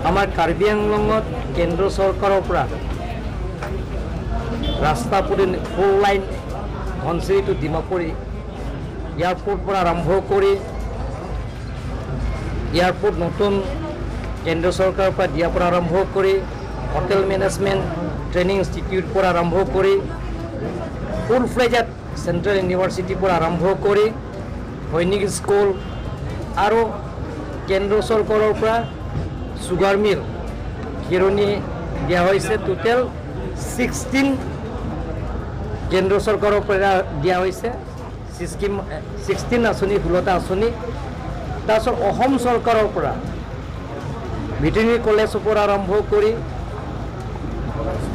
আমাৰ কাৰ্বি আংলঙত কেন্দ্ৰ চৰকাৰৰ পৰা ৰাস্তা পদূলি 4 লাইন ধনচিৰি টু ডিমাপুৰী এয়াৰপোৰ্ট পৰা আৰম্ভ কৰি এয়াৰপোৰ্ট নতুন কেন্দ্ৰ চৰকাৰৰ পৰা দিয়াৰ পৰা আৰম্ভ কৰি হোটেল মেনেজমেণ্ট ট্ৰেইনিং ইনষ্টিটিউট পৰা আৰম্ভ কৰি ফুল ফ্লেজড চেণ্ট্ৰেল ইউনিভাৰ্চিটিৰ পৰা আৰম্ভ কৰি সৈনিক স্কুল আৰু কেন্দ্ৰ চৰকাৰৰ পৰা সুগাৰ মিল কিৰণি দিয়া হৈছে টোটেল 16 কেন্দ্ৰ চৰকাৰৰ পৰা দিয়া হৈছে 16 আঁচনি 16টা আঁচনি তাৰপিছত অসম চৰকাৰৰ পৰা ভেটেৰিনেৰী কলেজৰ পৰা আৰম্ভ কৰি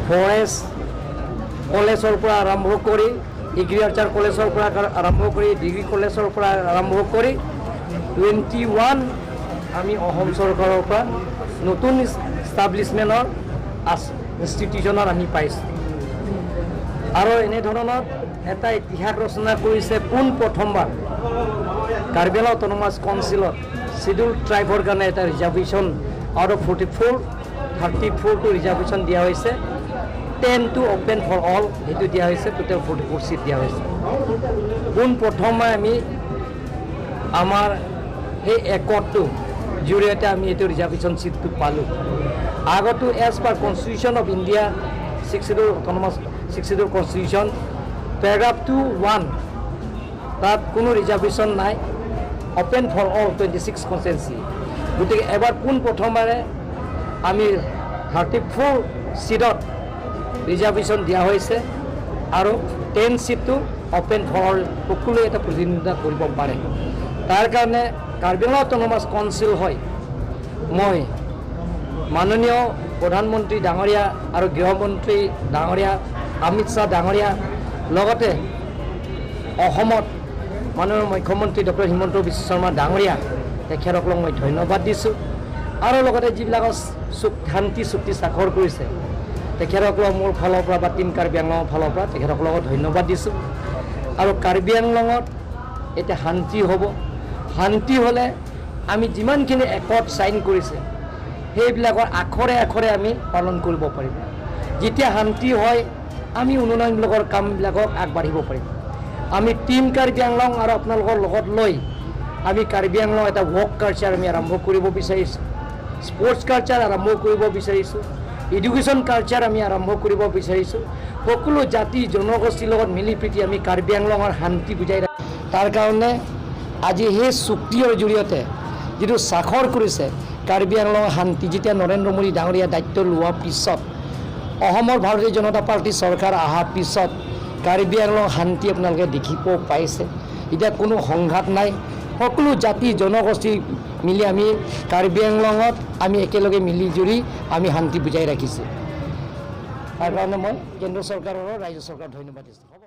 ফৰেষ্ট কলেজৰ পৰা আৰম্ভ কৰি এগ্ৰিকালচাৰ কলেজৰ পৰা আৰম্ভ কৰি ডিগ্ৰী কলেজৰ পৰা আৰম্ভ কৰি 21 আমি অসম চৰকাৰৰ পৰা নতুন ইষ্টাব্লিছমেণ্টৰ ইনষ্টিটিউশ্যনত আমি পাইছোঁ আৰু এনেধৰণৰ এটা ইতিহাস ৰচনা কৰিছে পোনপ্ৰথমবাৰ কাৰ্বি আংলং অট'নমাছ কাউন্সিলত শিডিউল ট্ৰাইবৰ কাৰণে এটা ৰিজাৰ্ভেশ্যন আউট অফ 34টো ৰিজাৰ্ভেশ্যন দিয়া হৈছে 10 টু অপেন ফৰ অল সেইটো দিয়া হৈছে টোটেল 44 চিট দিয়া হৈছে পোনপ্ৰথমে আমি আমাৰ সেই একতটো জৰিয়তে আমি এইটো ৰিজাৰ্ভেশ্যন চিটটো পালোঁ আগতো as per constitution of India 6 schedule constitution paragraph 2(1) তাত কোনো ৰিজাৰ্ভেশ্যন নাই অপেন ফৰ অল 26 কনষ্টিটুৱেঞ্চি গতিকে এবাৰ পোনপ্ৰথমবাৰে আমি 34 চিটত ৰিজাৰ্ভেশ্যন দিয়া হৈছে আৰু 10 চিটটো অপেন ফৰ অল সকলোৱে এটা প্ৰতিনিধিত্ব কৰিব পাৰে তাৰ কাৰণে কাৰ্বি আংলং অট'নমাছ কাউন্সিল হয় মই মাননীয় প্ৰধানমন্ত্ৰী ডাঙৰীয়া আৰু গৃহমন্ত্ৰী ডাঙৰীয়া অমিত শ্বাহ ডাঙৰীয়া লগতে অসমত মাননীয় মুখ্যমন্ত্ৰী ডক্টৰ হিমন্ত বিশ্ব শৰ্মা ডাঙৰীয়া তেখেতসকলক মই ধন্যবাদ দিছোঁ আৰু লগতে যিবিলাকৰ শান্তি চুক্তি স্বাক্ষৰ কৰিছে তেখেতসকলক মোৰ ফালৰ পৰা বা টিম কাৰ্বি আংলঙৰ ফালৰ পৰা তেখেতসকলক ধন্যবাদ দিছোঁ আৰু কাৰ্বি আংলঙত এতিয়া শান্তি হ'ব শান্তি হ'লে আমি যিমানখিনি একত চাইন কৰিছে সেইবিলাকৰ আখৰে আখৰে আমি পালন কৰিব পাৰিম যেতিয়া শান্তি হয় আমি উন্নয়নমূলকৰ কামবিলাকক আগবাঢ়িব পাৰিম আমি টিম কাৰ্বি আংলং আৰু আপোনালোকৰ লগত লৈ আমি কাৰ্বি আংলং এটা ৱৰ্ক কালচাৰ আমি আৰম্ভ কৰিব বিচাৰিছোঁ স্পৰ্টছ কালচাৰ আৰম্ভ কৰিব বিচাৰিছোঁ এডুকেশ্যন কালচাৰ আমি আৰম্ভ কৰিব বিচাৰিছোঁ সকলো জাতি জনগোষ্ঠীৰ লগত মিলি প্ৰীতি আমি কাৰ্বি আংলঙৰ শান্তি বুজাই ৰাখিম তাৰ কাৰণে আজি সেই চুক্তিৰ জৰিয়তে যিটো স্বাক্ষৰ কৰিছে কাৰ্বি আংলঙৰ শান্তি যেতিয়া নৰেন্দ্ৰ মোদী ডাঙৰীয়া দায়িত্ব লোৱাৰ পিছত অসমৰ ভাৰতীয় জনতা পাৰ্টী চৰকাৰ অহাৰ পিছত কাৰ্বি আংলং শান্তি আপোনালোকে দেখিব পাইছে এতিয়া কোনো সংঘাত নাই সকলো জাতি জনগোষ্ঠী মিলি আমি কাৰ্বি আংলঙত আমি একেলগে মিলি জুৰি আমি শান্তি বুজাই ৰাখিছোঁ তাৰ কাৰণে মই কেন্দ্ৰ চৰকাৰৰ ৰাজ্য চৰকাৰক ধন্যবাদ দিছোঁ